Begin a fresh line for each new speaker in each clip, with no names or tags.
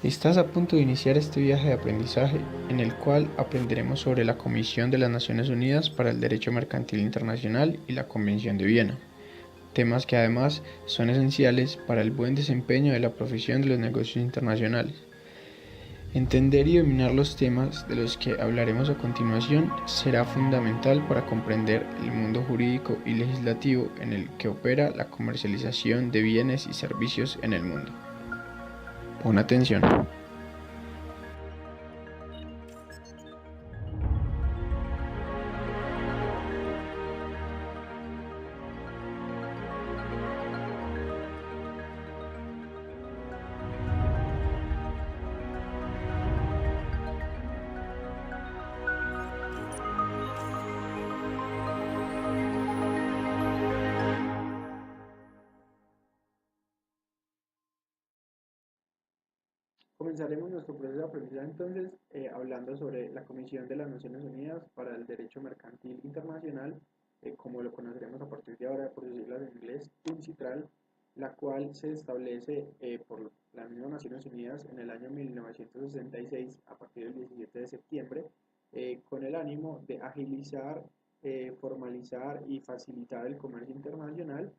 Estás a punto de iniciar este viaje de aprendizaje en el cual aprenderemos sobre la Comisión de las Naciones Unidas para el Derecho Mercantil Internacional y la Convención de Viena, temas que además son esenciales para el buen desempeño de la profesión de los negocios internacionales. Entender y dominar los temas de los que hablaremos a continuación será fundamental para comprender el mundo jurídico y legislativo en el que opera la comercialización de bienes y servicios en el mundo. Pon atención.
Comenzaremos nuestro proceso de aprendizaje entonces hablando sobre la Comisión de las Naciones Unidas para el Derecho Mercantil Internacional, como lo conoceremos a partir de ahora por sus siglas en inglés, UNCITRAL, la cual se establece por las mismas Naciones Unidas en el año 1966 a partir del 17 de septiembre, con el ánimo de agilizar, formalizar y facilitar el comercio internacional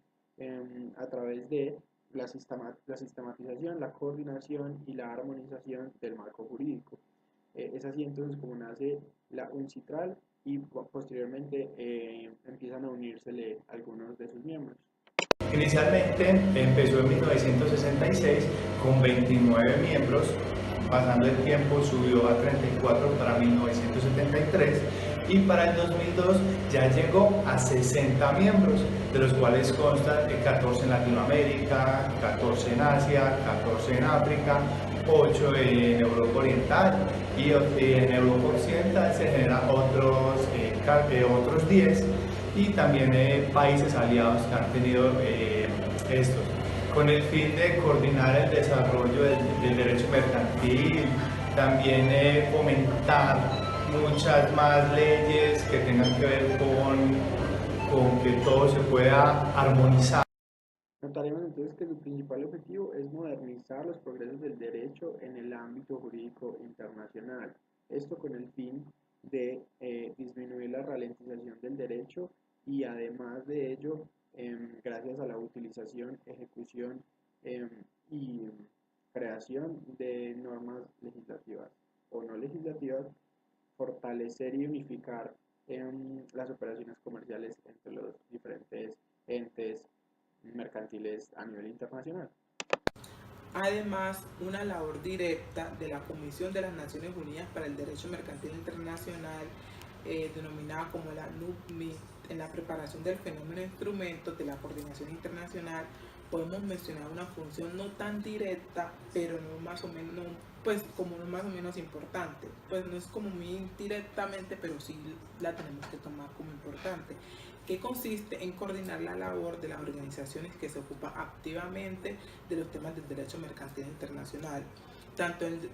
a través de la sistematización, la coordinación y la armonización del marco jurídico. Es así entonces como nace la UNCITRAL y posteriormente empiezan a unírsele algunos de sus miembros.
Inicialmente empezó en 1966 con 29 miembros, pasando el tiempo subió a 34 para 1973 y para el 2002 ya llegó a 60 miembros, de los cuales constan 14 en Latinoamérica, 14 en Asia, 14 en África, 8 en Europa Oriental y en Europa Occidental se generan otros 10 y también países aliados que han tenido estos, con el fin de coordinar el desarrollo del derecho mercantil, también fomentar muchas más leyes que tengan que ver con que todo se pueda armonizar.
Notaremos entonces que su principal objetivo es modernizar los progresos del derecho en el ámbito jurídico internacional. Esto con el fin de disminuir la ralentización del derecho y además de ello, gracias a la utilización, ejecución eh, y creación de normas legislativas o no legislativas, fortalecer y unificar las operaciones comerciales entre los diferentes entes mercantiles a nivel internacional.
Además, una labor directa de la Comisión de las Naciones Unidas para el Derecho Mercantil Internacional, denominada como la NUCMI, en la preparación del fenómeno de instrumentos de la coordinación internacional, podemos mencionar una función no tan directa, pero no más o menos, pues como no más o menos importante. Pues no es como muy directamente, pero sí la tenemos que tomar como importante, que consiste en coordinar la labor de las organizaciones que se ocupan activamente de los temas del derecho mercantil internacional,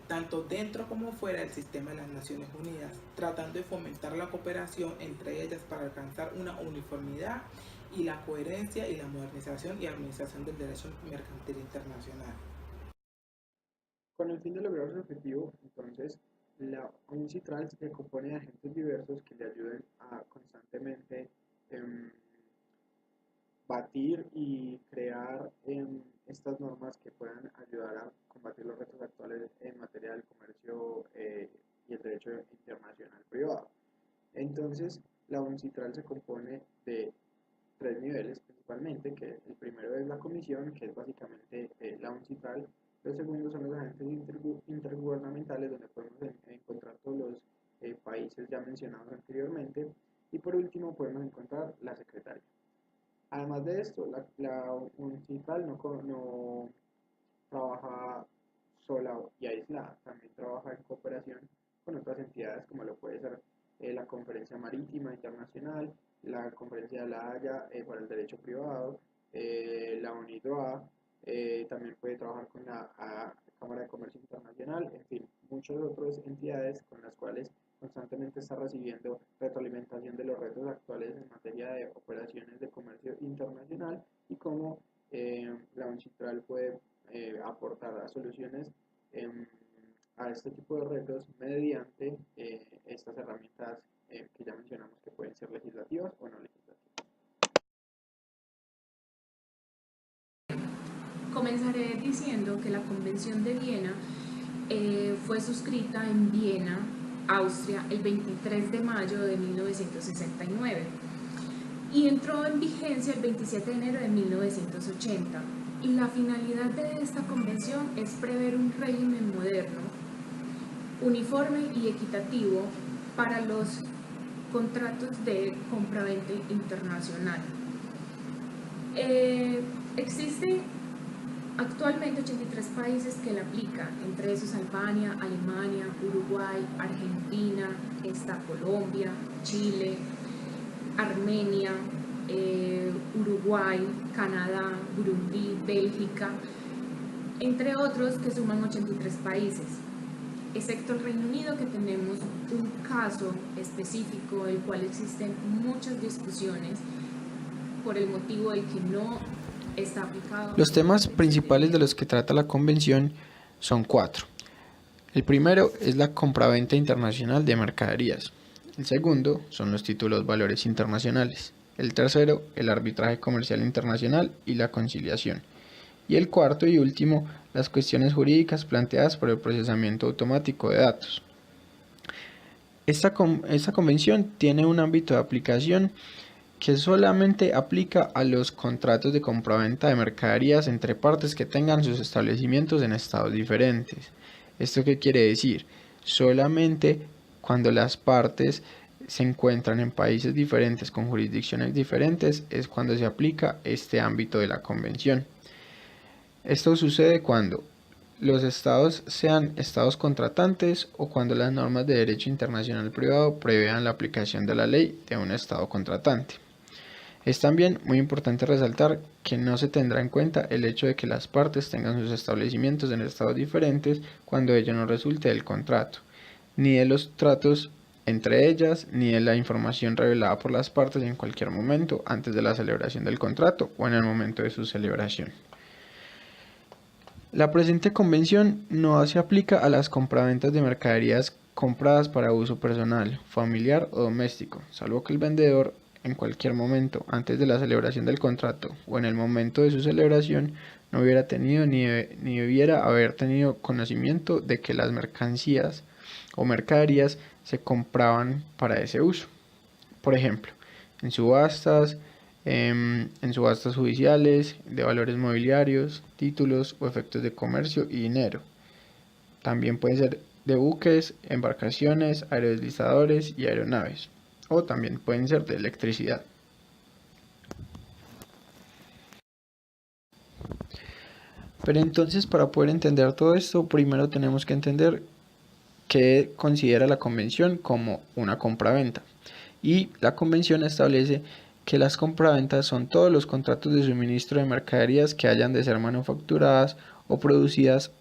tanto dentro como fuera del sistema de las Naciones Unidas, tratando de fomentar la cooperación entre ellas para alcanzar una uniformidad y la coherencia y la modernización y armonización del derecho mercantil internacional.
Con el fin de lograr su objetivo, entonces, la UNCITRAL se compone de agentes diversos que le ayuden a constantemente eh, batir y crear estas normas que puedan ayudar a combatir los retos actuales en materia del comercio y el derecho internacional privado. Entonces, la UNCITRAL se compone de tres niveles principalmente, que el primero es la comisión, que es básicamente la UNCITRAL. Los segundos son los agentes intergubernamentales, donde podemos encontrar todos los países ya mencionados anteriormente. Y por último podemos encontrar la secretaria. Además de esto, la UNCITRAL no trabaja sola y aislada, también trabaja en cooperación con otras entidades como lo puede ser la Conferencia Marítima Internacional, la Conferencia de la Haya para el Derecho Privado, la UNIDROIT, también puede trabajar con la Cámara de Comercio Internacional, en fin, muchas otras entidades con las cuales constantemente está recibiendo retroalimentación de los retos actuales en materia de operaciones de comercio internacional y cómo la UNCITRAL puede aportar a soluciones a este tipo de retos mediante estas herramientas que ya mencionamos que pueden ser legislativas o no legislativas.
Comenzaré diciendo que la Convención de Viena fue suscrita en Viena, Austria, el 23 de mayo de 1969 y entró en vigencia el 27 de enero de 1980. La finalidad de esta convención es prever un régimen moderno, uniforme y equitativo para los contratos de compraventa internacional. Existen actualmente 83 países que la aplican, entre esos Albania, Alemania, Uruguay, Argentina, está Colombia, Chile, Armenia, Uruguay, Canadá, Burundi, Bélgica, entre otros que suman 83 países, excepto el Reino Unido, que tenemos un caso específico del cual existen muchas discusiones por el motivo del que no está aplicado.
Los temas principales de los que trata la convención son 4. El primero es la compraventa internacional de mercaderías. El segundo son los títulos valores internacionales. El tercero, el arbitraje comercial internacional y la conciliación. Y el cuarto y último, las cuestiones jurídicas planteadas por el procesamiento automático de datos. Esta convención tiene un ámbito de aplicación que solamente aplica a los contratos de compraventa de mercaderías entre partes que tengan sus establecimientos en estados diferentes. ¿Esto qué quiere decir? Solamente cuando las partes se encuentran en países diferentes con jurisdicciones diferentes es cuando se aplica este ámbito de la convención. Esto sucede cuando los estados sean estados contratantes o cuando las normas de derecho internacional privado prevean la aplicación de la ley de un estado contratante. Es también muy importante resaltar que no se tendrá en cuenta el hecho de que las partes tengan sus establecimientos en estados diferentes cuando ello no resulte del contrato, ni de los tratos entre ellas, ni de la información revelada por las partes en cualquier momento antes de la celebración del contrato o en el momento de su celebración. La presente convención no se aplica a las compraventas de mercaderías compradas para uso personal, familiar o doméstico, salvo que el vendedor en cualquier momento antes de la celebración del contrato o en el momento de su celebración no hubiera tenido ni debiera haber tenido conocimiento de que las mercancías o mercaderías se compraban para ese uso. Por ejemplo, en subastas judiciales, de valores mobiliarios, títulos o efectos de comercio y dinero. También pueden ser de buques, embarcaciones, aerodeslizadores y aeronaves. O también pueden ser de electricidad. Pero entonces, para poder entender todo esto, primero tenemos que entender qué considera la convención como una compraventa. Y la convención establece que las compraventas son todos los contratos de suministro de mercaderías que hayan de ser manufacturadas o producidas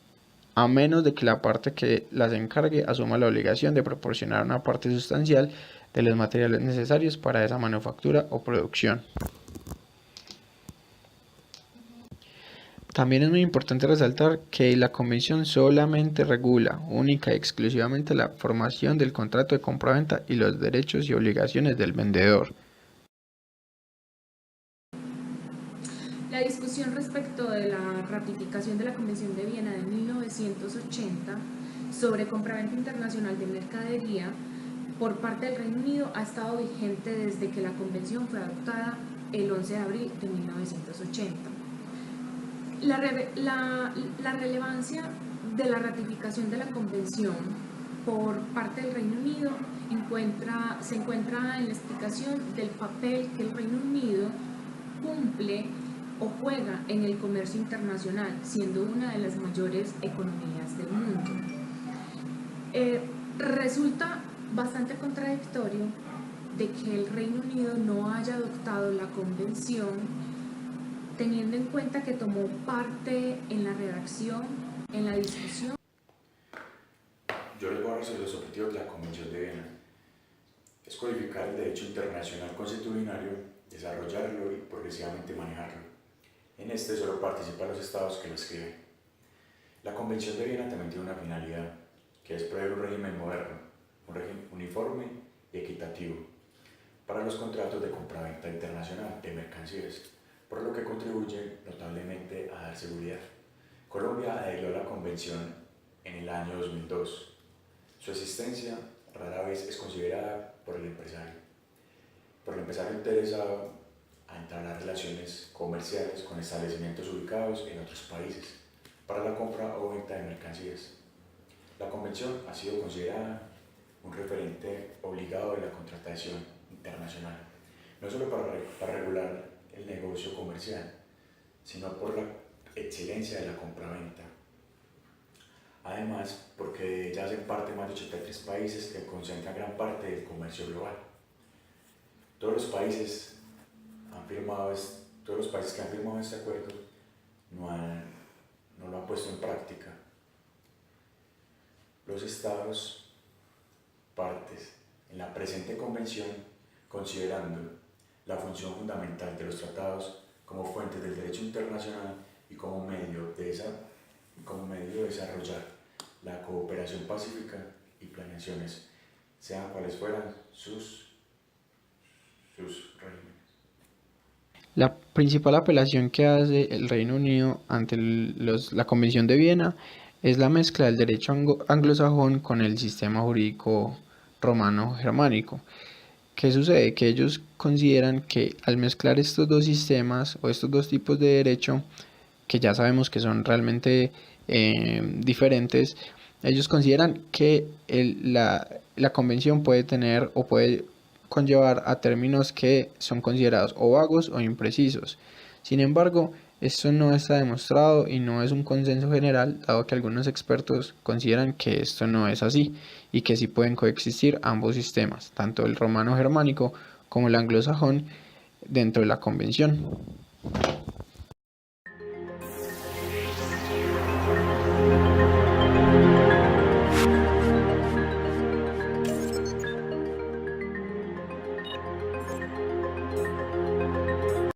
a menos de que la parte que las encargue asuma la obligación de proporcionar una parte sustancial de los materiales necesarios para esa manufactura o producción. También es muy importante resaltar que la convención solamente regula única y exclusivamente la formación del contrato de compraventa y los derechos y obligaciones del vendedor.
La discusión respecto de la ratificación de la Convención de Viena de 1980 sobre compraventa internacional de mercadería por parte del Reino Unido ha estado vigente desde que la convención fue adoptada el 11 de abril de 1980. La relevancia de la ratificación de la convención por parte del Reino Unido se encuentra en la explicación del papel que el Reino Unido cumple o juega en el comercio internacional, siendo una de las mayores economías del mundo. Resulta bastante contradictorio de que el Reino Unido no haya adoptado la convención, teniendo en cuenta que tomó parte en la redacción, en la discusión.
Yo les voy a resolver los objetivos de la Convención de Viena. Es codificar el derecho internacional consuetudinario, desarrollarlo y progresivamente manejarlo. En solo participan los estados que lo escriben. La Convención de Viena también tiene una finalidad, que es proveer un régimen moderno, un régimen uniforme y equitativo para los contratos de compraventa internacional de mercancías, por lo que contribuye notablemente a dar seguridad. Colombia adhirió a la convención en el año 2002. Su existencia rara vez es considerada por el empresario interesado a entablar relaciones comerciales con establecimientos ubicados en otros países para la compra o venta de mercancías. La convención ha sido considerada un referente obligado de la contratación internacional, no solo para regular el negocio comercial, sino por la excelencia de la compraventa. Además, porque de ella hacen parte más de 83 países que concentran gran parte del comercio global. Todos los países que han firmado este acuerdo no lo han puesto en práctica. Los estados partes en la presente convención, considerando la función fundamental de los tratados como fuentes del derecho internacional y como medio de desarrollar la cooperación pacífica y planeaciones, sean cuales fueran sus regímenes.
La principal apelación que hace el Reino Unido ante la Convención de Viena es la mezcla del derecho anglosajón con el sistema jurídico romano-germánico. ¿Qué sucede? Que ellos consideran que al mezclar estos dos sistemas o estos dos tipos de derecho, que ya sabemos que son realmente diferentes, ellos consideran que la convención puede tener o puede conllevar a términos que son considerados o vagos o imprecisos. Sin embargo, esto no está demostrado y no es un consenso general, dado que algunos expertos consideran que esto no es así y que sí pueden coexistir ambos sistemas, tanto el romano-germánico como el anglosajón, dentro de la convención.